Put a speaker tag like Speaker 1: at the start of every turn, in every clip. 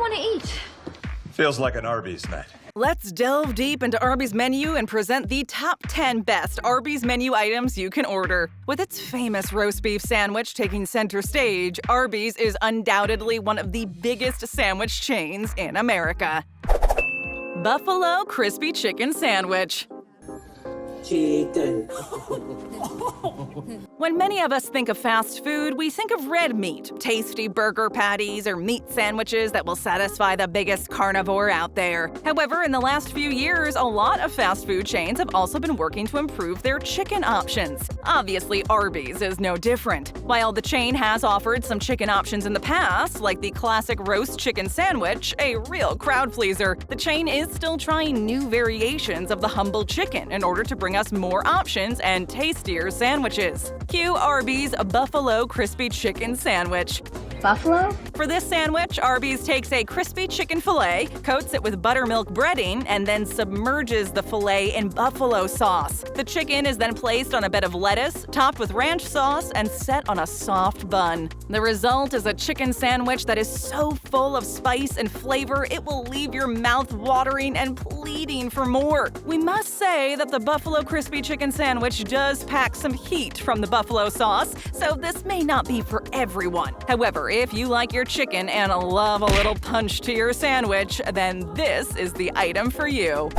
Speaker 1: want to eat?
Speaker 2: Feels like an Arby's night.
Speaker 3: Let's delve deep into Arby's menu and present the top 10 best Arby's menu items you can order. With its famous roast beef sandwich taking center stage, Arby's is undoubtedly one of the biggest sandwich chains in America. Buffalo Crispy Chicken Sandwich.
Speaker 4: Chicken.
Speaker 3: When many of us think of fast food, we think of red meat, tasty burger patties, or meat sandwiches that will satisfy the biggest carnivore out there. However, in the last few years, a lot of fast food chains have also been working to improve their chicken options. Obviously, Arby's is no different. While the chain has offered some chicken options in the past, like the classic roast chicken sandwich, a real crowd pleaser, the chain is still trying new variations of the humble chicken in order to bring us more options and tastier sandwiches. Cue Arby's Buffalo Crispy Chicken Sandwich.
Speaker 1: Buffalo?
Speaker 3: For this sandwich, Arby's takes a crispy chicken fillet, coats it with buttermilk breading, and then submerges the fillet in buffalo sauce. The chicken is then placed on a bed of lettuce, topped with ranch sauce, and set on a soft bun. The result is a chicken sandwich that is so full of spice and flavor, it will leave your mouth watering and pleading for more. We must say that the Buffalo Crispy Chicken Sandwich does pack some heat from the buffalo sauce, so this may not be for everyone. However, if you like your chicken and love a little punch to your sandwich, then this is the item for you.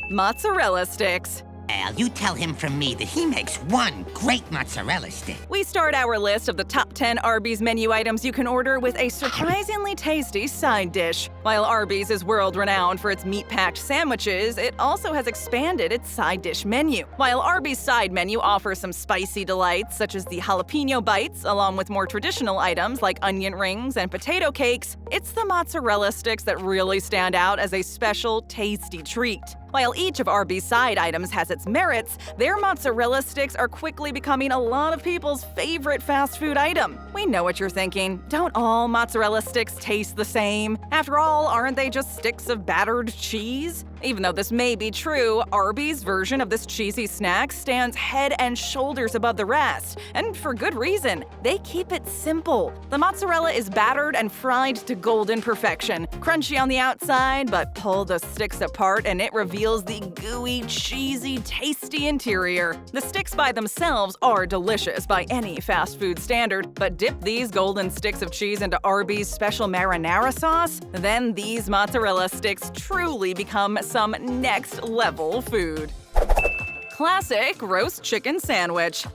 Speaker 3: Mozzarella sticks.
Speaker 5: Al, you tell him from me that he makes one great mozzarella stick.
Speaker 3: We start our list of the top 10 Arby's menu items you can order with a surprisingly tasty side dish. While Arby's is world-renowned for its meat-packed sandwiches, it also has expanded its side dish menu. While Arby's side menu offers some spicy delights such as the jalapeno bites, along with more traditional items like onion rings and potato cakes, it's the mozzarella sticks that really stand out as a special, tasty treat. While each of Arby's side items has its merits, their mozzarella sticks are quickly becoming a lot of people's favorite fast food item. We know what you're thinking. Don't all mozzarella sticks taste the same? After all, aren't they just sticks of battered cheese? Even though this may be true, Arby's version of this cheesy snack stands head and shoulders above the rest, and for good reason. They keep it simple. The mozzarella is battered and fried to golden perfection. Crunchy on the outside, but pull the sticks apart and it reveals the gooey, cheesy, tasty interior. The sticks by themselves are delicious by any fast food standard, but dip these golden sticks of cheese into Arby's special marinara sauce, then these mozzarella sticks truly become some next-level food. Classic roast chicken sandwich.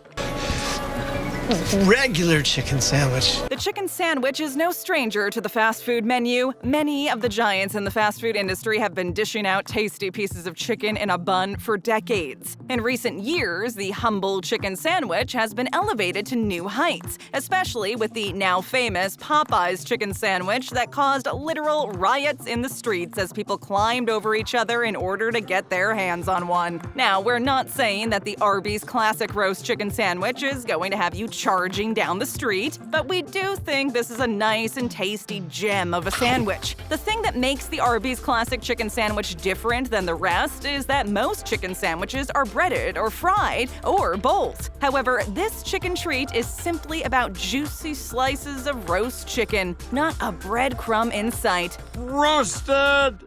Speaker 6: Regular chicken sandwich.
Speaker 3: The chicken sandwich is no stranger to the fast food menu. Many of the giants in the fast food industry have been dishing out tasty pieces of chicken in a bun for decades. In recent years, the humble chicken sandwich has been elevated to new heights, especially with the now famous Popeyes chicken sandwich that caused literal riots in the streets as people climbed over each other in order to get their hands on one. Now, we're not saying that the Arby's classic roast chicken sandwich is going to have you charging down the street, but we do think this is a nice and tasty gem of a sandwich. The thing that makes the Arby's classic chicken sandwich different than the rest is that most chicken sandwiches are breaded or fried, or both. However, this chicken treat is simply about juicy slices of roast chicken, not a breadcrumb in sight.
Speaker 2: Roasted!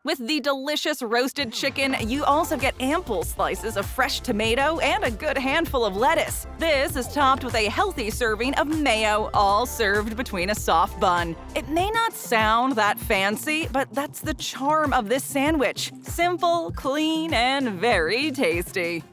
Speaker 3: With the delicious roasted chicken, you also get ample slices of fresh tomato and a good handful of lettuce. This is topped with a healthy serving of mayo, all served between a soft bun. It may not sound that fancy, but that's the charm of this sandwich. Simple, clean, and very tasty.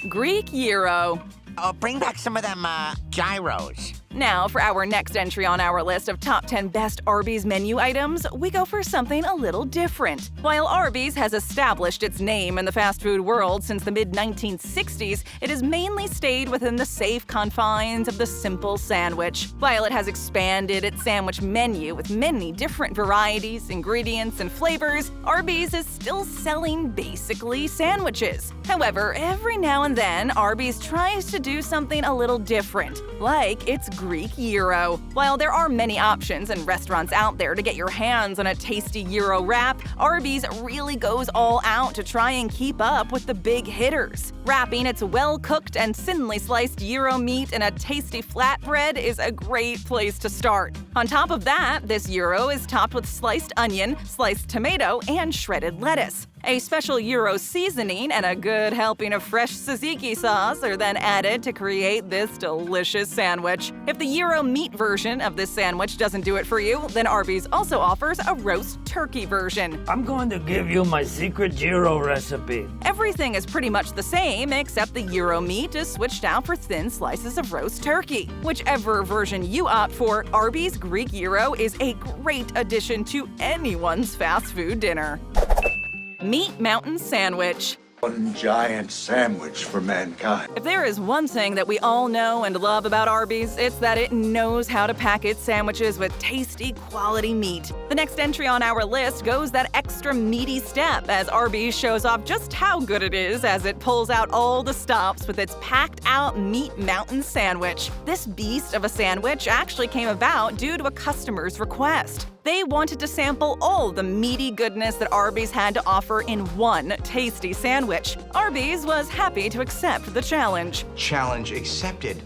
Speaker 3: Greek gyro.
Speaker 5: Oh, bring back some of them, gyros.
Speaker 3: Now, for our next entry on our list of top 10 best Arby's menu items, we go for something a little different. While Arby's has established its name in the fast food world since the mid-1960s, it has mainly stayed within the safe confines of the simple sandwich. While it has expanded its sandwich menu with many different varieties, ingredients, and flavors, Arby's is still selling basically sandwiches. However, every now and then, Arby's tries to do something a little different, like its Greek Gyro. While there are many options and restaurants out there to get your hands on a tasty Gyro wrap, Arby's really goes all out to try and keep up with the big hitters. Wrapping its well-cooked and thinly sliced Gyro meat in a tasty flatbread is a great place to start. On top of that, this Gyro is topped with sliced onion, sliced tomato, and shredded lettuce. A special Gyro seasoning and a good helping of fresh tzatziki sauce are then added to create this delicious sandwich. If the Gyro meat version of this sandwich doesn't do it for you, then Arby's also offers a roast turkey version.
Speaker 1: I'm going to give you my secret Gyro recipe.
Speaker 3: Everything is pretty much the same, except the Gyro meat is switched out for thin slices of roast turkey. Whichever version you opt for, Arby's Greek Gyro is a great addition to anyone's fast food dinner. Meat Mountain Sandwich.
Speaker 7: One giant sandwich for mankind.
Speaker 3: If there is one thing that we all know and love about Arby's, it's that it knows how to pack its sandwiches with tasty, quality meat. The next entry on our list goes that extra meaty step as Arby's shows off just how good it is as it pulls out all the stops with its packed-out Meat Mountain Sandwich. This beast of a sandwich actually came about due to a customer's request. They wanted to sample all the meaty goodness that Arby's had to offer in one tasty sandwich. Arby's was happy to accept the challenge.
Speaker 8: Challenge accepted.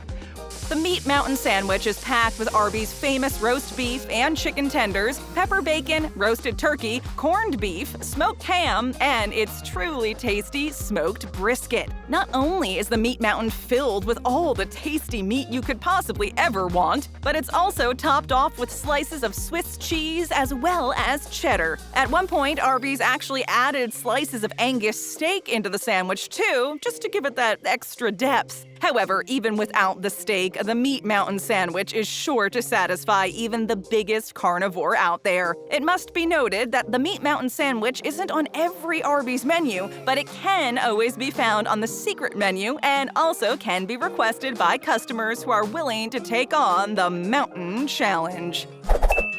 Speaker 3: The Meat Mountain Sandwich is packed with Arby's famous roast beef and chicken tenders, pepper bacon, roasted turkey, corned beef, smoked ham, and its truly tasty smoked brisket. Not only is the Meat Mountain filled with all the tasty meat you could possibly ever want, but it's also topped off with slices of Swiss cheese as well as cheddar. At one point, Arby's actually added slices of Angus steak into the sandwich too, just to give it that extra depth. However, even without the steak, the Meat Mountain Sandwich is sure to satisfy even the biggest carnivore out there. It must be noted that the Meat Mountain Sandwich isn't on every Arby's menu, but it can always be found on the secret menu and also can be requested by customers who are willing to take on the Mountain Challenge.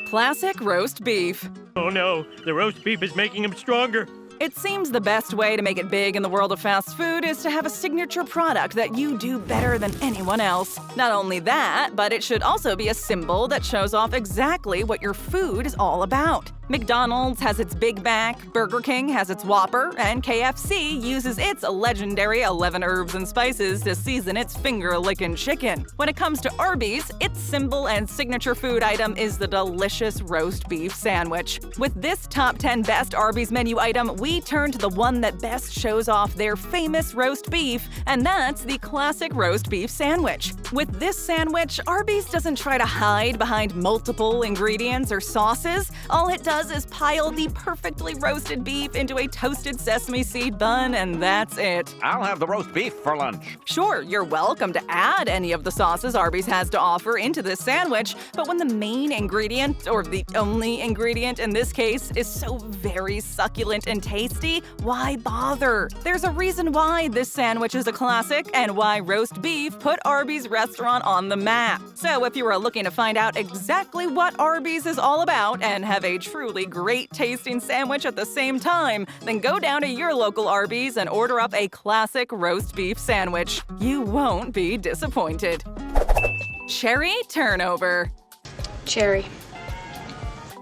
Speaker 3: Classic roast beef.
Speaker 1: Oh no, the roast beef is making him stronger.
Speaker 3: It seems the best way to make it big in the world of fast food is to have a signature product that you do better than anyone else. Not only that, but it should also be a symbol that shows off exactly what your food is all about. McDonald's has its Big Mac, Burger King has its Whopper, and KFC uses its legendary 11 herbs and spices to season its finger-licking chicken. When it comes to Arby's, its symbol and signature food item is the delicious roast beef sandwich. With this top 10 best Arby's menu item, we turn to the one that best shows off their famous roast beef, and that's the classic roast beef sandwich. With this sandwich, Arby's doesn't try to hide behind multiple ingredients or sauces. All it does is pile the perfectly roasted beef into a toasted sesame seed bun, and that's it.
Speaker 9: I'll have the roast beef for lunch.
Speaker 3: Sure, you're welcome to add any of the sauces Arby's has to offer into this sandwich, but when the main ingredient, or the only ingredient in this case, is so very succulent and tasty, why bother? There's a reason why this sandwich is a classic and why roast beef put Arby's restaurant on the map. So if you are looking to find out exactly what Arby's is all about and have a truly great tasting sandwich at the same time, then go down to your local Arby's and order up a classic roast beef sandwich. You won't be disappointed. Cherry turnover.
Speaker 10: Cherry.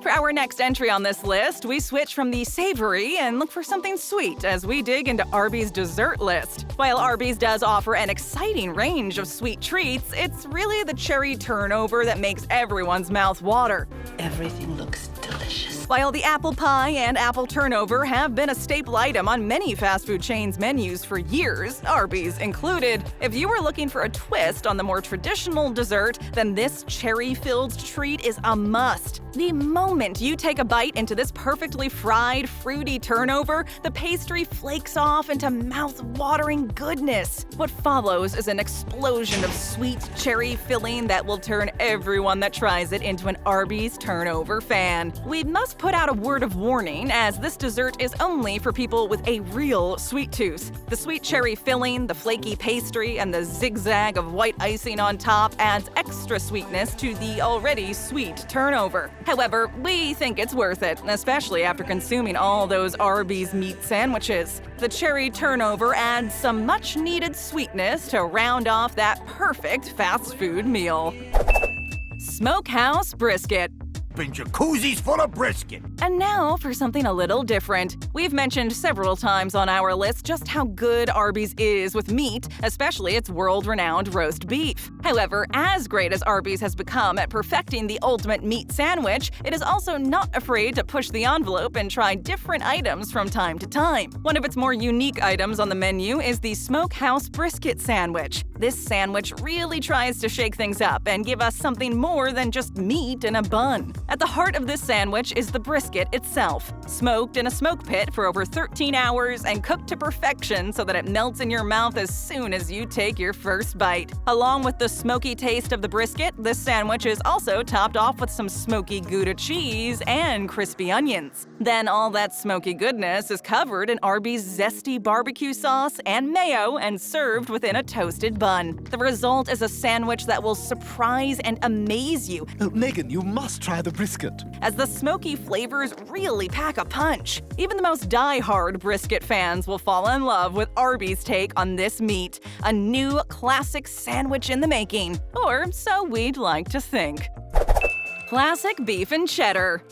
Speaker 3: For our next entry on this list, we switch from the savory and look for something sweet as we dig into Arby's dessert list. While Arby's does offer an exciting range of sweet treats, it's really the cherry turnover that makes everyone's mouth water.
Speaker 10: Everything looks delicious.
Speaker 3: While the apple pie and apple turnover have been a staple item on many fast food chains' menus for years, Arby's included, if you are looking for a twist on the more traditional dessert, then this cherry-filled treat is a must. The moment you take a bite into this perfectly fried, fruity turnover, the pastry flakes off into mouth-watering goodness. What follows is an explosion of sweet cherry filling that will turn everyone that tries it into an Arby's turnover fan. We must put out a word of warning, as this dessert is only for people with a real sweet tooth. The sweet cherry filling, the flaky pastry, and the zigzag of white icing on top adds extra sweetness to the already sweet turnover. However, we think it's worth it, especially after consuming all those Arby's meat sandwiches. The cherry turnover adds some much-needed sweetness to round off that perfect fast food meal. Smokehouse Brisket.
Speaker 9: Been jacuzzis full of brisket.
Speaker 3: And now for something a little different. We've mentioned several times on our list just how good Arby's is with meat, especially its world-renowned roast beef. However, as great as Arby's has become at perfecting the ultimate meat sandwich, it is also not afraid to push the envelope and try different items from time to time. One of its more unique items on the menu is the Smokehouse Brisket sandwich. This sandwich really tries to shake things up and give us something more than just meat in a bun. At the heart of this sandwich is the brisket itself, smoked in a smoke pit for over 13 hours and cooked to perfection so that it melts in your mouth as soon as you take your first bite. Along with the smoky taste of the brisket, this sandwich is also topped off with some smoky Gouda cheese and crispy onions. Then all that smoky goodness is covered in Arby's zesty barbecue sauce and mayo and served within a toasted bun. The result is a sandwich that will surprise and amaze you.
Speaker 6: Megan, you must try the brisket.
Speaker 3: As the smoky flavors really pack a punch. Even the most die-hard brisket fans will fall in love with Arby's take on this meat, a new classic sandwich in the making. Or so we'd like to think. Classic beef and cheddar.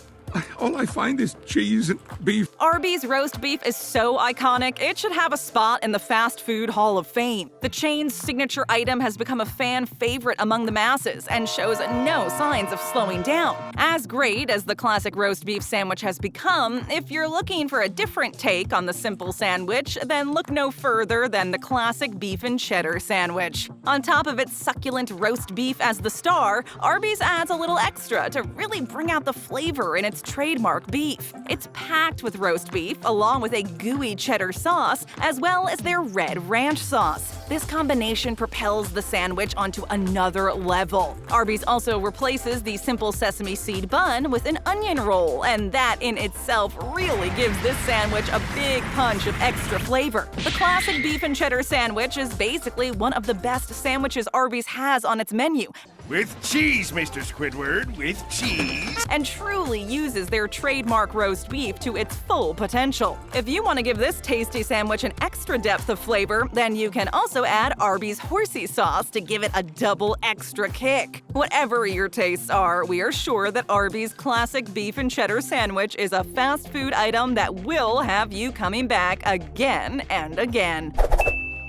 Speaker 8: All I find is cheese and beef.
Speaker 3: Arby's roast beef is so iconic, it should have a spot in the Fast Food Hall of Fame. The chain's signature item has become a fan favorite among the masses and shows no signs of slowing down. As great as the classic roast beef sandwich has become, if you're looking for a different take on the simple sandwich, then look no further than the classic beef and cheddar sandwich. On top of its succulent roast beef as the star, Arby's adds a little extra to really bring out the flavor in its trademark beef. It's packed with roast beef, along with a gooey cheddar sauce, as well as their red ranch sauce. This combination propels the sandwich onto another level. Arby's also replaces the simple sesame seed bun with an onion roll, and that in itself really gives this sandwich a big punch of extra flavor. The classic beef and cheddar sandwich is basically one of the best sandwiches Arby's has on its menu.
Speaker 9: With cheese, Mr. Squidward, with cheese.
Speaker 3: And truly uses their trademark roast beef to its full potential. If you want to give this tasty sandwich an extra depth of flavor, then you can also add Arby's horsey sauce to give it a double extra kick. Whatever your tastes are, we are sure that Arby's classic beef and cheddar sandwich is a fast food item that will have you coming back again and again.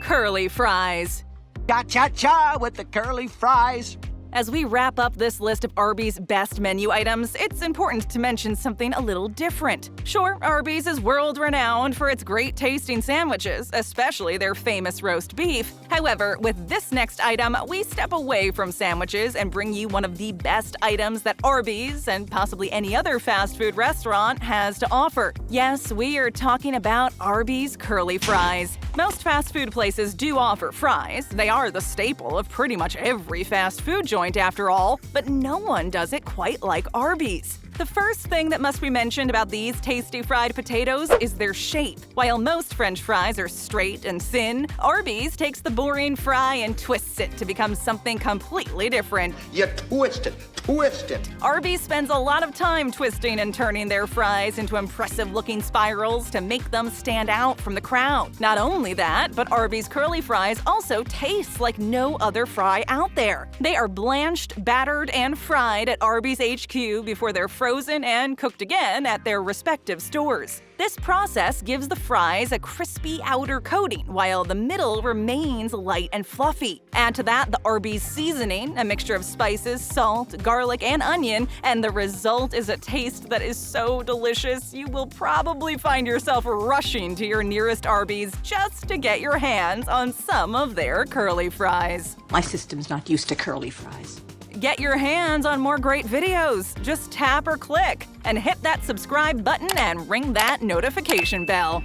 Speaker 3: Curly fries.
Speaker 5: Cha-cha-cha with the curly fries.
Speaker 3: As we wrap up this list of Arby's best menu items, it's important to mention something a little different. Sure, Arby's is world-renowned for its great-tasting sandwiches, especially their famous roast beef. However, with this next item, we step away from sandwiches and bring you one of the best items that Arby's, and possibly any other fast food restaurant, has to offer. Yes, we are talking about Arby's curly fries. Most fast food places do offer fries. They are the staple of pretty much every fast food joint after all, but no one does it quite like Arby's. The first thing that must be mentioned about these tasty fried potatoes is their shape. While most French fries are straight and thin, Arby's takes the boring fry and twists it to become something completely different.
Speaker 7: You twist it.
Speaker 3: Arby's spends a lot of time twisting and turning their fries into impressive-looking spirals to make them stand out from the crowd. Not only that, but Arby's curly fries also taste like no other fry out there. They are blanched, battered, and fried at Arby's HQ before they're frozen and cooked again at their respective stores. This process gives the fries a crispy outer coating, while the middle remains light and fluffy. Add to that the Arby's seasoning, a mixture of spices, salt, garlic, and onion, and the result is a taste that is so delicious you will probably find yourself rushing to your nearest Arby's just to get your hands on some of their curly fries.
Speaker 10: My system's not used to curly fries.
Speaker 3: Get your hands on more great videos. Just tap or click and hit that subscribe button and ring that notification bell.